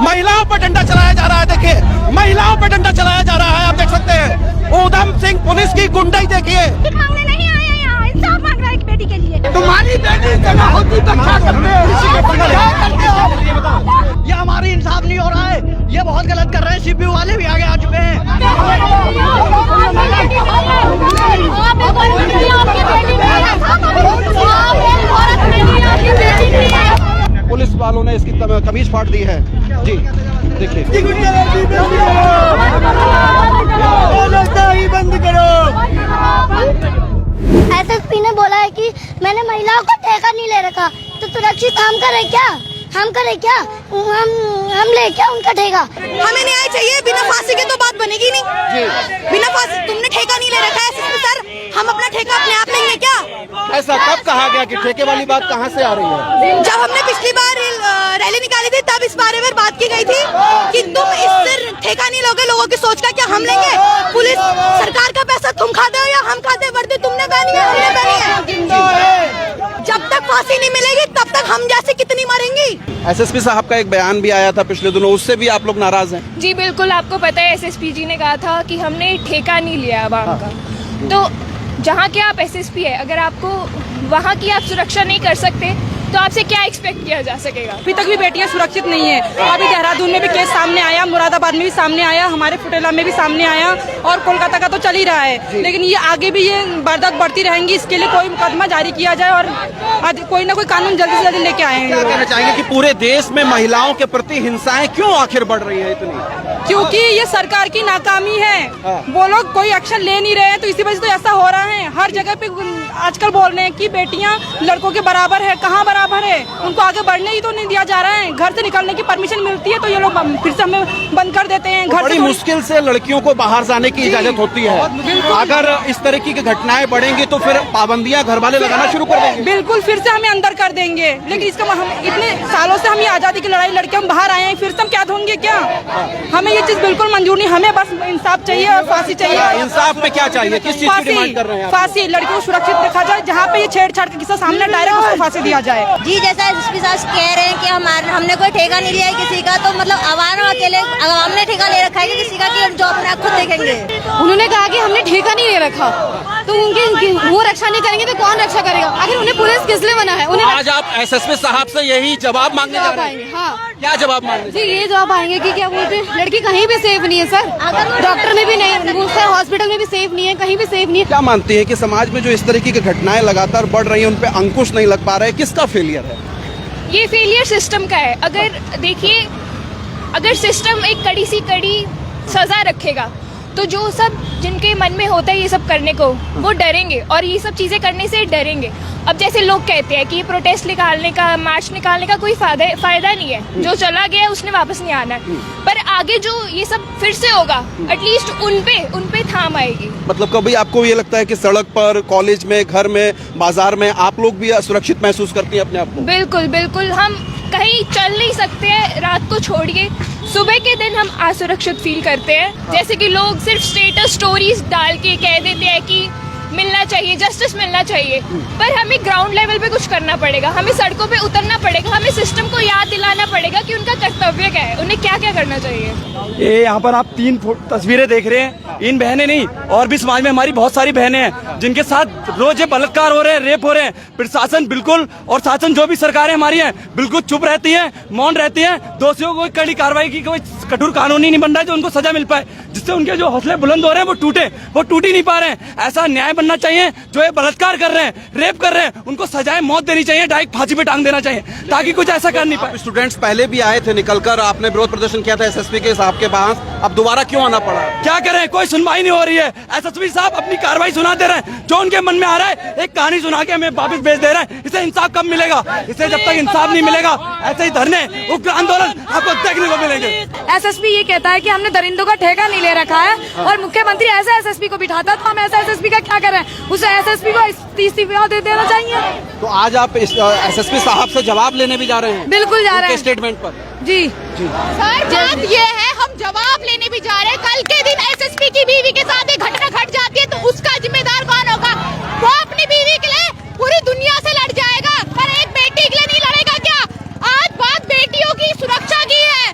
महिलाओं पर डंडा चलाया जा रहा है। देखिए महिलाओं पर डंडा चलाया जा रहा है, आप देख सकते हैं। ऊधम सिंह पुलिस की गुंडाई देखिए। मांगने नहीं आए यहाँ, इंसाफ मांग रहा है एक बेटी के लिए। तुम्हारी बेटी जगह होती तो क्या करते हो? ये हमारी इंसाफ नहीं हो रहा है, ये बहुत गलत कर रहे हैं। सीपीयू वाले भी आगे आ चुके हैं। पुलिस वालों ने इसकी कमीज फाड़ दी है जी। देखिए बंद करो। एसएसपी ने बोला है कि मैंने महिलाओं को ठेका नहीं ले रखा, तो सुरक्षित हम करें क्या? हम ले क्या उनका ठेका? हमें न्याय चाहिए। बिना फांसी के तो बात बनेगी नहीं। बिना फांसी तुमने ठेका नहीं ले रखा है एसएसपी सर, हम अपना ठेका अपने आप लेंगे क्या? ऐसा कब कहा गया कि ठेके वाली बात कहाँ से आ रही है? जब हमने पिछली बार रैली निकाली थी तब इस बारे में बात की गई थी कि तुम इससे ठेका नहीं लोगे। लोगों की सोच का क्या हम लेंगे? पुलिस सरकार का पैसा तुम खाते हो या हम खाते? वर्दी तुमने पहनी है, हमने पहनी है। जब तक फांसी नहीं मिलेगी तब तक हम जैसे कितनी मरेंगी। एसएसपी साहब का एक बयान भी आया था पिछले दिनों, उससे भी आप लोग नाराज हैं? जी बिल्कुल, आपको पता है एसएसपी जी ने कहा था कि हमने ठेका नहीं लिया आवाम का। तो जहाँ के आप एसएसपी है, अगर आपको वहाँ की आप सुरक्षा नहीं कर सकते तो आपसे क्या एक्सपेक्ट किया जा सकेगा? अभी तक भी बेटियां सुरक्षित नहीं है। अभी देहरादून में भी केस सामने आया, मुरादाबाद में भी सामने आया, हमारे फुटेला में भी सामने आया और कोलकाता का तो चल ही रहा है। लेकिन ये आगे भी ये वारदात बढ़ती रहेंगी, इसके लिए कोई मुकदमा जारी किया जाए और कोई ना कोई कानून जल्दी से जल्दी लेके आए। क्या कहना चाहेंगे कि पूरे देश में महिलाओं के प्रति हिंसाएं क्यों आखिर बढ़ रही है इतनी? क्योंकि ये सरकार की नाकामी है। वो लोग कोई एक्शन ले नहीं रहे हैं, तो इसी वजह से तो ऐसा हो रहा है। हर जगह पे आजकल बोल रहे हैं कि बेटियां लड़कों के बराबर है। कहाँ बराबर है? उनको आगे बढ़ने ही तो नहीं दिया जा रहा है। घर से निकलने की परमिशन मिलती है तो ये लोग फिर से हमें बंद कर देते हैं। घर बड़ी मुश्किल से लड़कियों को बाहर जाने की इजाजत होती है। अगर इस तरह की घटनाएं बढ़ेंगी तो फिर पाबंदियां घर वाले लगाना शुरू कर देंगे। बिल्कुल, फिर से हमें अंदर कर देंगे। लेकिन इसका हम इतने सालों से हम ये आजादी की लड़ाई लड़के हम बाहर आए हैं, फिर से हम क्या होंगे क्या? हमें ये चीज बिल्कुल मंजूर नहीं। हमें बस इंसाफ चाहिए और फांसी चाहिए। इंसाफ में क्या चाहिए? किस चीज की डिमांड कर रहे हैं? फांसी। लड़कियों को सुरक्षित रखा जाए, जहाँ पे ये छेड़छाड़ का किस्सा सामने डायरेक्ट उसको फांसी दिया जाए। जी जैसा एसपी साहब कह रहे हैं कि हमने कोई ठेका नहीं लिया है किसी का, तो मतलब आवाम ने ठेका ले रखा है कि किसी का कि जो अपने आप खुद देखेंगे। उन्होंने कहा कि हमने ठेका नहीं ले रखा, तो उनकी वो रक्षा नहीं करेंगे तो कौन रक्षा करेगा? आखिर उन्हें पुलिस किस लिए बना है? उन्हें आज आप एसएसपी साहब से यही जवाब मांगने जा रहे हैं? हाँ, क्या जवाब मांगने? जी ये जवाब आएंगे कि क्या बोलते हैं, लड़की कहीं भी सेफ नहीं है सर। डॉक्टर में भी नहीं, सर हॉस्पिटल में भी सेफ नहीं है, कहीं भी सेफ नहीं है। क्या मानती है कि समाज में जो इस तरीके की घटनाएं लगातार बढ़ रही हैं उन पे अंकुश नहीं लग पा रहा है? किसका फेलियर है? ये फेलियर सिस्टम का है। अगर देखिए, अगर सिस्टम एक कड़ी सजा रखेगा तो जो सब जिनके मन में होता है ये सब करने को, वो डरेंगे और ये सब चीजें करने से डरेंगे। अब जैसे लोग कहते हैं कि ये प्रोटेस्ट निकालने का, मार्च निकालने का कोई फायदा नहीं है, जो चला गया उसने वापस नहीं आना है। पर आगे जो ये सब फिर से होगा, एटलीस्ट उन पे थाम आएगी। मतलब कभी आपको ये लगता है कि सड़क पर, कॉलेज में, घर में, बाजार में आप लोग भी सुरक्षित महसूस करती हैं अपने आप को? बिल्कुल बिल्कुल, हम कहीं चल नहीं सकते हैं, रात को छोड़िए, सुबह के दिन हम असुरक्षित फील करते हैं। जैसे कि लोग सिर्फ स्टेटस स्टोरीज डाल के कह देते हैं कि मिलना चाहिए, जस्टिस मिलना चाहिए, पर हमें ग्राउंड लेवल पे कुछ करना पड़ेगा। हमें सड़कों पे उतरना पड़ेगा, हमें सिस्टम को याद दिलाना पड़ेगा कि उनका कर्तव्य क्या है, उन्हें क्या क्या करना चाहिए। ये यहाँ पर आप 3 तस्वीरें देख रहे हैं। इन बहनें नहीं, और भी समाज में हमारी बहुत सारी बहनें हैं जिनके साथ रोज ये बलात्कार हो रहे हैं, रेप हो रहे हैं। प्रशासन बिल्कुल, और शासन जो भी सरकारें हमारी हैं बिल्कुल चुप रहती है, मौन रहती है। दोषियों को कड़ी कार्रवाई की कोई कठोर कानून ही नहीं बन रहा है जो उनको सजा मिल पाए, जिससे उनके जो हौसले बुलंद हो रहे हैं वो टूट ही नहीं पा रहे हैं। ऐसा न्याय बनना चाहिए। जो ये बलात्कार कर रहे हैं, रेप कर रहे हैं, उनको सजाए मौत देनी चाहिए, डायरेक्ट फांसी पे टांग देना चाहिए, ताकि कुछ ऐसा कर नहीं पाए। स्टूडेंट्स पहले भी आए थे निकलकर, आपने विरोध प्रदर्शन किया था एसएसपी के साहब के पास, अब दोबारा क्यों आना पड़ा? क्या करें, कोई सुनवाई नहीं हो रही है। एसएसपी साहब अपनी कार्रवाई सुना दे रहे हैं, जो उनके मन में आ रहा है एक कहानी सुना के हमें वापस भेज दे रहे हैं। इसे इंसाफ कब मिलेगा? इसे जब तक इंसाफ नहीं मिलेगा ऐसे ही धरने, उग्र आंदोलन आपको देखने को मिलेंगे। एसएसपी ये कहता है कि हमने दरिंदों का ठेका नहीं ले रखा है और मुख्यमंत्री ऐसा एसएसपी को बिठाता, तो हम ऐसा एसएसपी का क्या करें? उसे एसएसपी को इस्तीफा दे देना चाहिए। तो आज आप एसएसपी साहब से जवाब लेने भी जा रहे हैं? बिल्कुल जा रहे हैं। स्टेटमेंट पर जी सर, बात ये है, हम जवाब लेने भी जा रहे हैं। कल के दिन एसएसपी की बीवी के साथ एक घटना घट जाती है तो उसका जिम्मेदार कौन होगा? वो अपनी बीवी के लिए पूरी दुनिया से लड़ जाएगा, पर एक बेटी के लिए नहीं लड़ेगा क्या? आज बात बेटियों की सुरक्षा की है।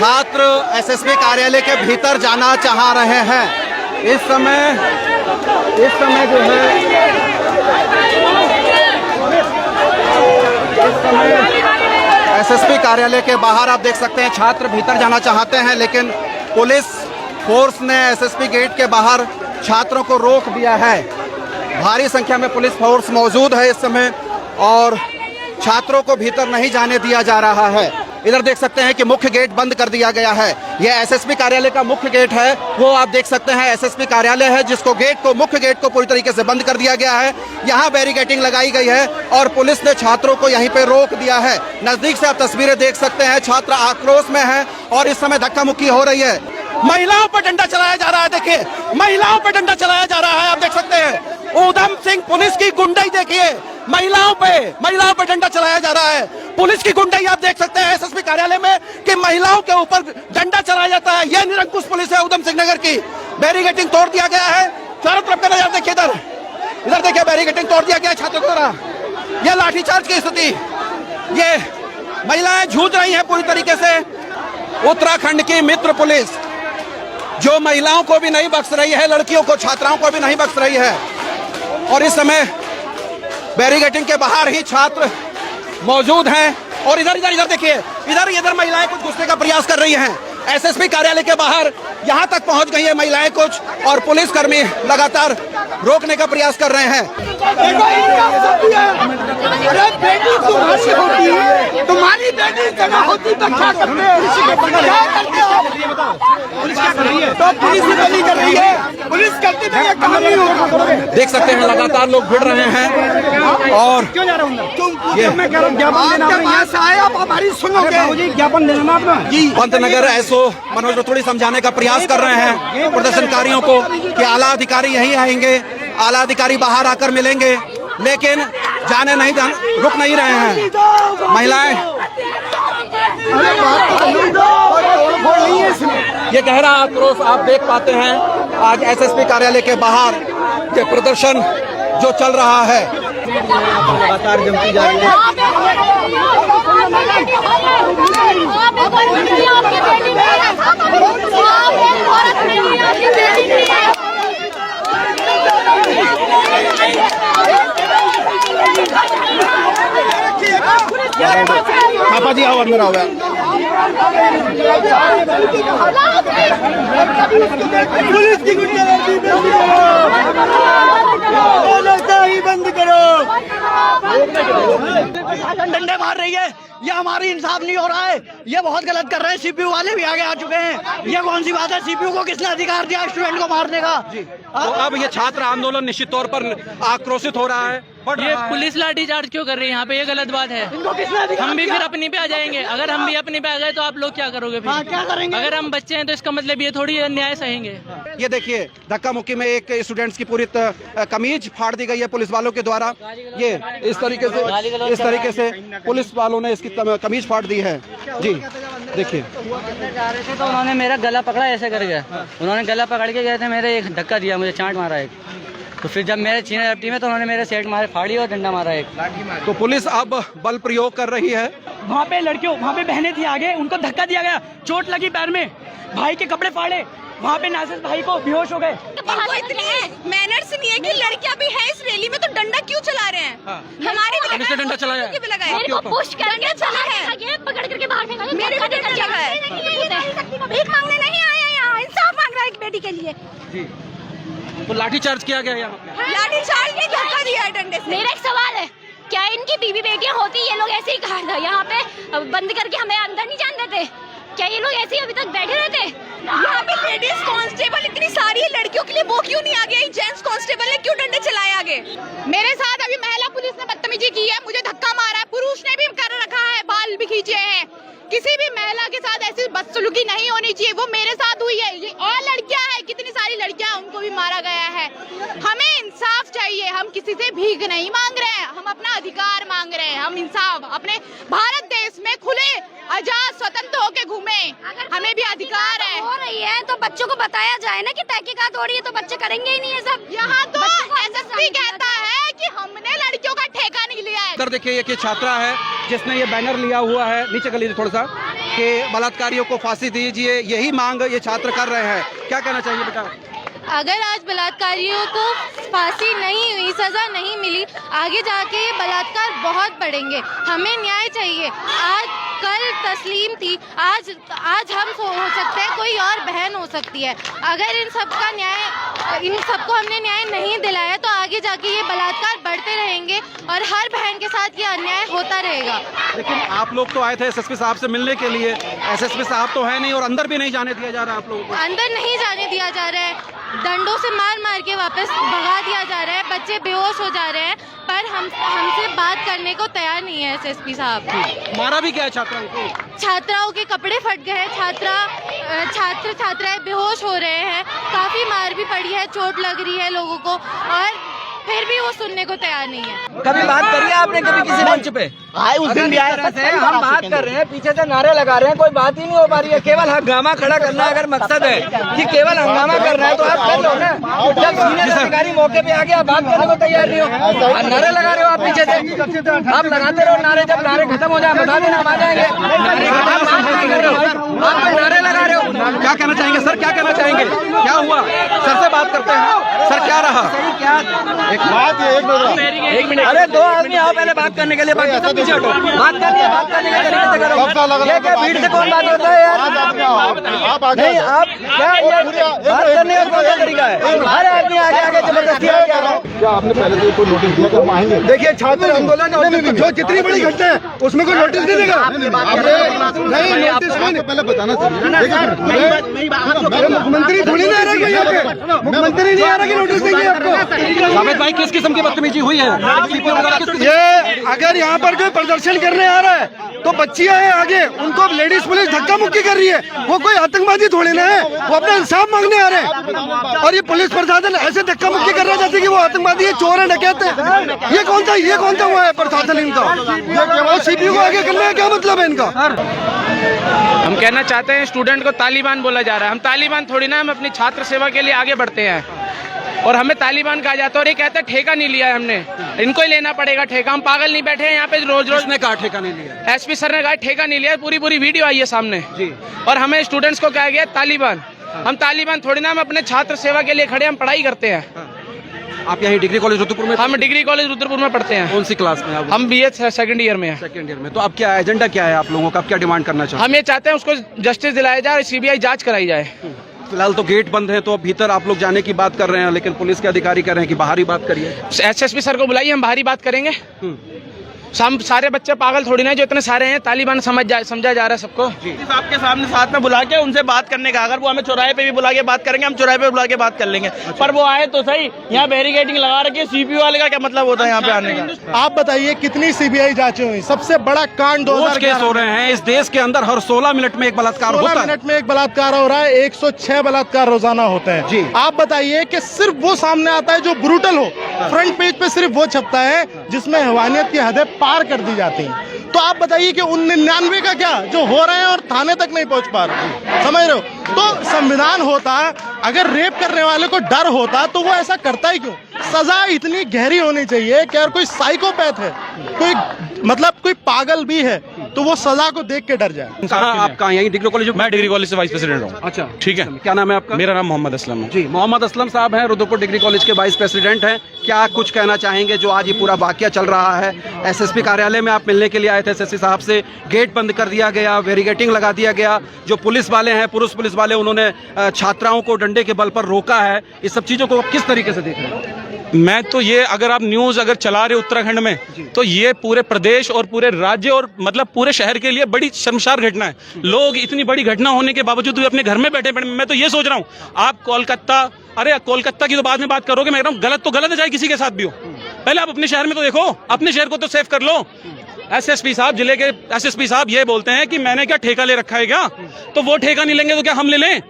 छात्र एसएसपी कार्यालय के भीतर जाना चाह रहे हैं। इस समय जो है एसएसपी कार्यालय के बाहर आप देख सकते हैं छात्र भीतर जाना चाहते हैं, लेकिन पुलिस फोर्स ने एसएसपी गेट के बाहर छात्रों को रोक दिया है। भारी संख्या में पुलिस फोर्स मौजूद है इस समय और छात्रों को भीतर नहीं जाने दिया जा रहा है। इधर देख सकते हैं कि मुख्य गेट बंद कर दिया गया है। यह एसएसपी कार्यालय का मुख्य गेट है, वो आप देख सकते हैं एसएसपी कार्यालय है जिसको मुख्य गेट को पूरी तरीके से बंद कर दिया गया है। यहाँ बैरिकेडिंग लगाई गई है और पुलिस ने छात्रों को यहीं पे रोक दिया है। नजदीक से आप तस्वीरें देख सकते हैं, छात्र आक्रोश में हैं और इस समय धक्का मुक्की हो रही है। महिलाओं पर डंडा चलाया जा रहा है, देखिए महिलाओं पर डंडा चलाया जा रहा है। आप देख सकते हैं ऊधम सिंह पुलिस की गुंडाई देखिए, महिलाओं पे डंडा चलाया जा रहा है। पुलिस की गुंडाई आप देख सकते हैं एसएसपी कार्यालय में कि महिलाओं के ऊपर डंडा चलाया जाता है। यह निरंकुश पुलिस है ऊधम सिंह नगर की। बैरिकेडिंग तोड़ दिया गया है, चारों तरफ का नजारा देखिए, इधर देखिए बैरिकेडिंग तोड़ दिया गया है छात्रों द्वारा। यह लाठीचार्ज की स्थिति, ये महिलाएं जूझ रही हैं पूरी तरीके से। उत्तराखंड की मित्र पुलिस जो महिलाओं को भी नहीं बख्श रही है, लड़कियों को, छात्राओं को भी नहीं बख्श रही है। और इस समय बैरिकेडिंग के बाहर ही छात्र मौजूद हैं और इधर देखिए, इधर महिलाएं कुछ घुसने का प्रयास कर रही हैं। एसएसपी कार्यालय के बाहर यहां तक पहुंच गई है महिलाएं कुछ और पुलिसकर्मी लगातार रोकने का प्रयास कर रहे हैं। तुम्हारी बेटी जगह होती तो क्या करते? तो पुलिस नहीं कर रही है, पुलिस करती नहीं है, काम नहीं होगा। देख सकते हैं लगातार लोग भिड़ रहे हैं और क्यों जा रहा हूँ ये मैं कह रहा हूँ यहाँ से आए आप हमारी सुनोगे, ज्ञापन देना आपने जी। पंतनगर एसओ मनोज रतूड़ी समझाने का प्रयास कर रहे हैं प्रदर्शनकारियों को कि आला अधिकारी यहीं आएंगे, आला अधिकारी बाहर आकर मिलेंगे, लेकिन रुक नहीं रहे हैं महिलाएं। ये गहरा आक्रोश आप देख पाते हैं आज एसएसपी कार्यालय के बाहर के प्रदर्शन जो चल रहा है, लगातार जमती जा रही है। पापा जी आओ, अंदर आओ। पुलिस की बंद करो, डंडे मार रही है, ये हमारी इंसाफ नहीं हो रहा है, ये बहुत गलत कर रहे हैं। सीपीयू वाले भी आगे आ चुके हैं, ये कौन सी बात है? सीपीयू को किसने अधिकार दिया स्टूडेंट को मारने का? तो अब ये छात्र आंदोलन निश्चित तौर पर आक्रोशित हो रहा है। ये पुलिस लाठीचार्ज क्यों कर रही है यहाँ पे? ये गलत बात है। हम भी फिर अपनी पे आ जाएंगे। अगर हम भी अपनी पे आ गए तो आप लोग क्या करोगे फिर? क्या करेंगे? अगर हम बच्चे हैं तो इसका मतलब ये थोड़ी अन्याय सहेंगे। ये देखिए धक्का मुक्की में एक स्टूडेंट्स की पूरी कमीज फाड़ दी गई है पुलिस वालों के द्वारा। ये इस तरीके से पुलिस वालों ने इसकी कमीज फाड़ दी है जी। देखिए जा रहे थे तो उन्होंने मेरा गला पकड़ा, ऐसे कर गया। उन्होंने गला पकड़ के गए थे, मेरे एक धक्का दिया, मुझे चांट मारा एक। तो फिर जब मेरे छीने रपटी में तो उन्होंने मेरे सेट मारे, फाड़ी और डंडा मारा एक। तो पुलिस अब बल प्रयोग कर रही है। वहाँ पे लड़कियों, वहाँ पे बहनें थी आगे, उनको धक्का दिया गया, चोट लगी पैर में, भाई के कपड़े फाड़े, वहाँ पे नासिर भाई को बेहोश हो गए। इनको इतनी मैनर्स नहीं है कि लड़कियां भी है इस रैली में तो डंडा क्यों चला रहे हैं? हमारे भी डंडा चलाया, मेरे को पुश करके चला है, पकड़ करके बाहर फेंका, मेरे को डंडा लगा है। भीख मांगने नहीं आया यहाँ, इंसाफ मांग रहा है एक बेटी के लिए। तो लाठीचार्ज किया गया यहाँ पे, लाठीचार्ज नहीं, धक्का दिया है डंडे से। मेरा एक सवाल है, क्या इनकी बीवी बेटियां होती ये लोग ऐसे ही कहा था यहाँ पे बंद करके हमें अंदर नहीं जाने देते? क्या ये लोग ऐसे ही अभी तक बैठे रहते? यहाँ पे लेडीज कांस्टेबल इतनी सारी है, लड़कियों के लिए वो क्यों नहीं आ गया? जेंट्स कांस्टेबल ने क्यों डंडे चलाए आगे? मेरे साथ अभी महिला पुलिस ने बदतमीजी की है, मुझे धक्का मारा है, पुरुष ने भी कर रखा है, बाल भी खींचे हैं। किसी भी महिला के साथ ऐसी बदसलूकी नहीं होनी चाहिए, वो मेरे साथ हुई है। ये और लड़कियां हैं, कितनी सारी लड़कियां, उनको भी मारा गया है। हमें इंसाफ चाहिए, हम किसी से भीख नहीं मांग रहे हैं, हम अपना अधिकार मांग रहे हैं। हम इंसाफ अपने भारत देश में खुले आजाद स्वतंत्र होके घूमे, हमें भी अधिकार है। हो रही है तो बच्चों को बताया जाए ना कि तहकीकात हो रही है, तो बच्चे करेंगे ही नहीं ये सब। यहाँ तो एसएसपी कहता है कि हमने लड़कियों का ठेका नहीं लिया है। इधर देखिए ये छात्रा है जिसने ये बैनर लिया हुआ है, नीचे कर लीजिए थोड़ा सा, कि बलात्कारियों को फांसी दीजिए, यही मांग ये छात्र कर रहे हैं। क्या कहना चाहिए बेटा? अगर आज बलात्कारियों को फांसी नहीं हुई, सजा नहीं मिली, आगे जाके ये बलात्कार बहुत बढ़ेंगे। हमें न्याय चाहिए। आज कल तस्लीम थी, आज हम हो सकते हैं, कोई और बहन हो सकती है। अगर इन सबको हमने न्याय नहीं दिलाया तो आगे जाके ये बलात्कार बढ़ते रहेंगे और हर बहन के साथ ये अन्याय होता रहेगा। लेकिन आप लोग तो आए थे एसएसपी साहब से मिलने के लिए, एसएसपी साहब तो है नहीं और अंदर भी नहीं जाने दिया जा रहा है आप लोगों को। अंदर नहीं जाने दिया जा रहा है, डंडों से मार मार के वापस भगा दिया जा रहा है, बच्चे बेहोश हो जा रहे हैं, पर हमसे बात करने को तैयार नहीं है एसएसपी साहब। मारा भी क्या है छात्राओं को? छात्राओं के कपड़े फट गए हैं, छात्र छात्राएं बेहोश हो रहे हैं, काफी मार भी पड़ी है, चोट लग रही है लोगों को, और फिर भी वो सुनने को तैयार नहीं है। कभी बात करी आपने कभी किसी मंच पे? आए उस दिन भी आए, हम बात कर रहे हैं, पीछे से नारे लगा रहे हैं, कोई बात ही नहीं हो पा रही है। केवल हंगामा खड़ा करना अगर मकसद है कि केवल हंगामा करना है तो आप कर लो ना। जब सीनियर अधिकारी मौके पे आ गया, आप बात करने को तैयार नहीं हो, नारे लगा रहे हो आप पीछे से। आप लगाते रहो नारे, जब नारे खत्म हो जाए बता देना, हम आ जाएंगे। आप नारे लगा रहे हो। क्या कहना चाहेंगे सर, क्या कहना चाहेंगे? क्या हुआ? सर से बात करते हैं। सर क्या रहा? एक मिनट, अरे दो आदमी आओ पहले बात करने के लिए, बाकी सब पीछे हटो। बात करनी है, बात करने के तरीके से करो। ये क्या भीड़ से कौन बात करता है यार? नहीं, आप क्या बात करने का कौन सा तरीका है? हर आदमी आगे आगे जबरदस्ती आ गया। क्या आपने पहले से कोई नोटिस दिया कि हम आएंगे? देखिए छात्र आंदोलन जो जितनी बड़ी घटना है उसमें कोई नोटिस नहीं देगा। नहीं, नोटिस पहले बताना चाहिए। मुख्यमंत्री थोड़ी ना आ रहा है यहाँ पे, मुख्यमंत्री नहीं आ रहा कि नोटिस देंगे आपको। जावेद भाई, किस किस्म की बदतमीजी हुई है? ये अगर यहाँ पर कोई प्रदर्शन करने आ रहा है तो बच्चियां हैं आगे, उनको लेडीज पुलिस धक्का मुक्की कर रही है। वो कोई आतंकवादी थोड़ी ना है, वो अपना इंसाफ मांगने आ रहे हैं। और ये पुलिस प्रशासन ऐसे धक्का मुक्की कर रहा है जैसे कि वो आतंकवादी है, चोर है, डकैत है। ये कौन सा हुआ है प्रशासन इनका? और सीपीयू को आगे करने का क्या मतलब है इनका? हम कहना चाहते हैं स्टूडेंट को तालिबान बोला जा रहा है। हम तालिबान थोड़ी ना, हम अपनी छात्र सेवा के लिए आगे बढ़ते हैं और हमें तालिबान कहा जाता है। और ये कहते हैं ठेका नहीं लिया है हमने, इनको ही लेना पड़ेगा ठेका। हम पागल नहीं बैठे हैं यहाँ पे रोज रोज। ने कहा ठेका नहीं लिया? एसपी सर ने कहा ठेका नहीं लिया, पूरी वीडियो आई है सामने जी। और हमें स्टूडेंट्स को कहा गया तालिबान। हम तालिबान थोड़ी ना, हम अपने छात्र सेवा के लिए खड़े, हम पढ़ाई करते हैं। आप यही डिग्री कॉलेज रुद्रपुर में? हम डिग्री कॉलेज रुद्रपुर में पढ़ते हैं। कौन सी क्लास में? हम BA सेकंड ईयर में हैं। सेकंड ईयर में। तो अब क्या एजेंडा क्या है आप लोगों का? आप क्या डिमांड करना चाहते हैं? हम ये चाहते हैं उसको जस्टिस दिलाया जाए, CBI जांच कराई जाए। फिलहाल तो गेट बंद है, तो अब भीतर आप लोग जाने की बात कर रहे हैं, लेकिन पुलिस के अधिकारी कह रहे हैं कि बाहर ही बात करिए। SSP सर को बुलाइए, हम बाहर ही बात करेंगे। हम सारे बच्चे पागल थोड़ी ना जो इतने सारे हैं। तालिबान समझा जा रहा है सबको। आपके सामने साथ में बुला के उनसे बात करने का, अगर वो हमें चौराहे पे भी बुला के बात करेंगे, हम चौराहे पे बुला के बात कर लेंगे। पर वो आए तो सही, यहाँ बैरिकेडिंग लगा रखी है। CPU वाले का क्या मतलब होता है यहाँ पे आने का? आप बताइए कितनी CBI जांचें हुई? सबसे बड़ा कांड 2011 केस हो रहे हैं इस देश के अंदर, हर 16 मिनट में एक बलात्कार होता है। 16 मिनट में एक बलात्कार हो रहा है, 106 बलात्कार रोजाना होते हैं जी। आप बताइए कि सिर्फ वो सामने आता है जो ब्रूटल हो, फ्रंट पेज पे सिर्फ वो छपता है जिसमें हैवानियत की हदें पार कर दी जाती हैं। तो आप बताइए कि 99 का क्या जो हो रहे हैं और थाने तक नहीं पहुंच पा रहे, समझ रहे हो? तो संविधान होता, अगर रेप करने वाले को डर होता तो वो ऐसा करता ही क्यों? सजा इतनी गहरी होनी चाहिए कि अगर कोई साइकोपैथ है, कोई मतलब कोई पागल भी है, तो वो सजा को देख के डर जाए। आप कहाँ? यही डिग्री कॉलेज? मैं डिग्री कॉलेज से वाइस प्रेसिडेंट हूँ। अच्छा, ठीक है। क्या नाम है आपका? मेरा नाम मोहम्मद असलम है। जी, मोहम्मद असलम साहब हैं, रुद्रपुर डिग्री कॉलेज के वाइस प्रेसिडेंट हैं। क्या कुछ कहना चाहेंगे जो आज ये पूरा वाकया चल रहा है? SSP कार्यालय में आप मिलने के लिए आए थे SSP साहब से, गेट बंद कर दिया गया, बैरिकेडिंग लगा दिया गया। जो पुलिस वाले हैं, पुरुष पुलिस वाले, उन्होंने छात्राओं को डंडे के बल पर रोका है। इस सब चीजों को आप किस तरीके से देख रहे हैं? मैं तो ये, अगर आप न्यूज अगर चला रहे उत्तराखंड में, तो ये पूरे प्रदेश और पूरे राज्य और मतलब पूरे शहर के लिए बड़ी शर्मसार घटना है। लोग इतनी बड़ी घटना होने के बावजूद भी अपने घर में बैठे। मैं तो ये सोच रहा हूँ, आप कोलकाता, अरे कोलकाता की तो बाद में बात करोगे, मैं कह रहा हूँ गलत तो गलत है, चाहे किसी के साथ भी हो। पहले आप अपने शहर में तो देखो, अपने शहर को तो सेफ कर लो। SSP साहब, जिले के SSP साहब ये बोलते हैं कि मैंने क्या ठेका ले रखा है क्या? तो वो ठेका नहीं लेंगे तो क्या हम ले लें?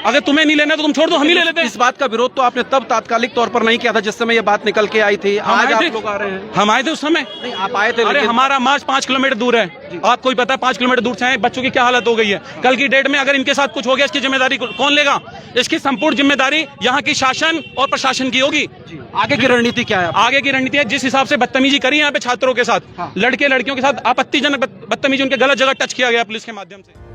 अगर तुम्हें नहीं लेना तो तुम छोड़ दो, हम ही ले लेते हैं। इस बात का विरोध तो आपने तब तात्कालिक तौर पर नहीं किया था जिस समय ये बात निकल के आई थी। आज आप लोग आ रहे हैं। हम आए थे उस समय, नहीं आप आए थे, अरे हमारा मार्च 5 किलोमीटर दूर है, आपको ही पता है 5 किलोमीटर दूर से आए, बच्चों की क्या हालत हो गई है। कल की डेट में अगर इनके साथ कुछ हो गया इसकी जिम्मेदारी कौन लेगा? इसकी संपूर्ण जिम्मेदारी यहाँ की शासन और प्रशासन की होगी। आगे की रणनीति क्या है? आगे की रणनीति है, जिस हिसाब से बदतमीजी करी यहाँ पे छात्रों के साथ, लड़के लड़कियों के साथ आपत्तिजनक बदतमीजी, उनके गलत जगह टच किया गया पुलिस के माध्यम से।